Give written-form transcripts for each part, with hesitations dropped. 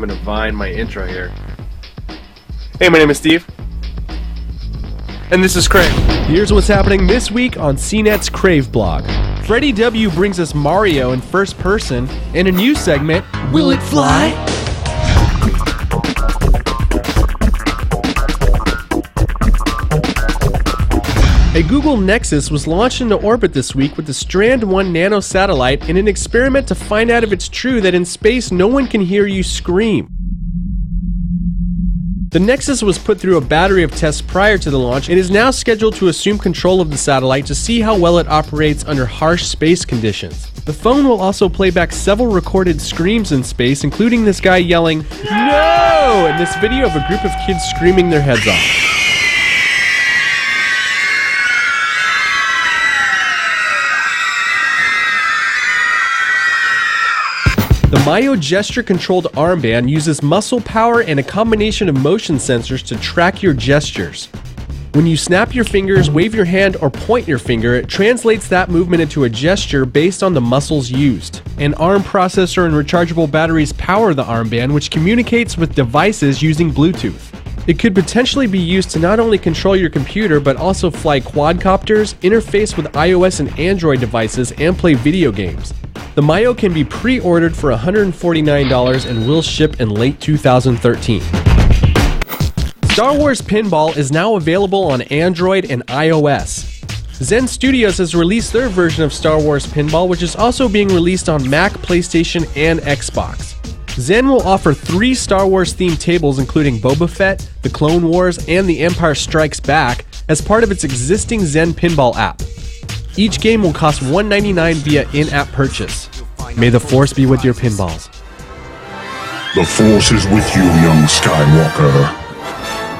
I'm gonna vine my intro here. Hey, my name is Steve. And this is Crave. Here's what's happening this week on CNET's Crave blog. Freddie W. brings us Mario in first person and a new segment, Will It Fly? A Google Nexus was launched into orbit this week with the Strand 1 nano satellite in an experiment to find out if it's true that in space no one can hear you scream. The Nexus was put through a battery of tests prior to the launch and is now scheduled to assume control of the satellite to see how well it operates under harsh space conditions. The phone will also play back several recorded screams in space, including this guy yelling, "No!" and this video of a group of kids screaming their heads off. The Myo gesture-controlled armband uses muscle power and a combination of motion sensors to track your gestures. When you snap your fingers, wave your hand, or point your finger, it translates that movement into a gesture based on the muscles used. An ARM processor and rechargeable batteries power the armband, which communicates with devices using Bluetooth. It could potentially be used to not only control your computer, but also fly quadcopters, interface with iOS and Android devices, and play video games. The Myo can be pre-ordered for $149 and will ship in late 2013. Star Wars Pinball is now available on Android and iOS. Zen Studios has released their version of Star Wars Pinball, which is also being released on Mac, PlayStation, and Xbox. Zen will offer 3 Star Wars themed tables including Boba Fett, The Clone Wars, and The Empire Strikes Back as part of its existing Zen Pinball app. Each game will cost $1.99 via in-app purchase. May the Force be with your pinballs. The Force is with you, young Skywalker,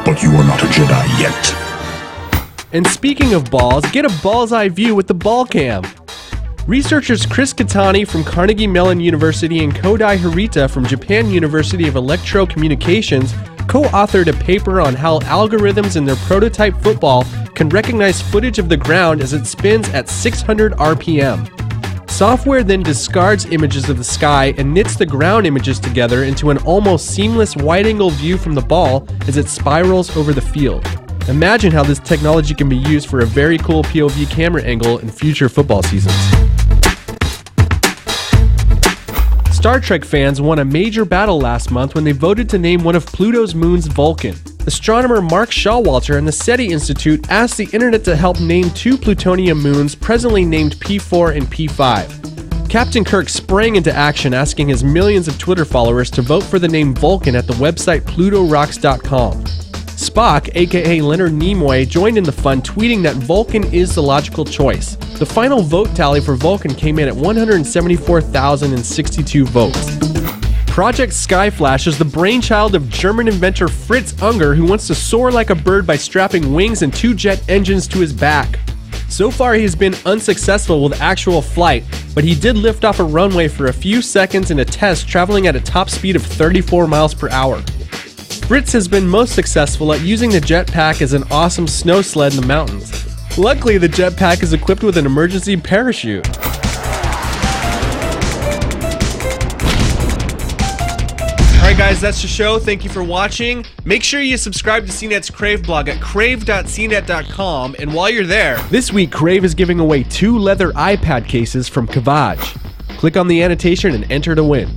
but you are not a Jedi yet. And speaking of balls, get a ball's eye view with the Ball Cam. Researchers Chris Katani from Carnegie Mellon University and Kodai Harita from Japan University of Electrocommunications co-authored a paper on how algorithms in their prototype football can recognize footage of the ground as it spins at 600 RPM. Software then discards images of the sky and knits the ground images together into an almost seamless wide-angle view from the ball as it spirals over the field. Imagine how this technology can be used for a very cool POV camera angle in future football seasons. Star Trek fans won a major battle last month when they voted to name one of Pluto's moons Vulcan. Astronomer Mark Showalter and the SETI Institute asked the internet to help name 2 plutonium moons presently named P4 and P5. Captain Kirk sprang into action, asking his millions of Twitter followers to vote for the name Vulcan at the website plutorocks.com. Spock, aka Leonard Nimoy, joined in the fun, tweeting that Vulcan is the logical choice. The final vote tally for Vulcan came in at 174,062 votes. Project Skyflash is the brainchild of German inventor Fritz Unger, who wants to soar like a bird by strapping wings and 2 jet engines to his back. So far, he has been unsuccessful with actual flight, but he did lift off a runway for a few seconds in a test, traveling at a top speed of 34 miles per hour. Fritz has been most successful at using the jetpack as an awesome snow sled in the mountains. Luckily, the jetpack is equipped with an emergency parachute. Alright guys, that's the show. Thank you for watching. Make sure you subscribe to CNET's Crave blog at crave.cnet.com, and while you're there, this week Crave is giving away 2 leather iPad cases from Cavaj. Click on the annotation and enter to win.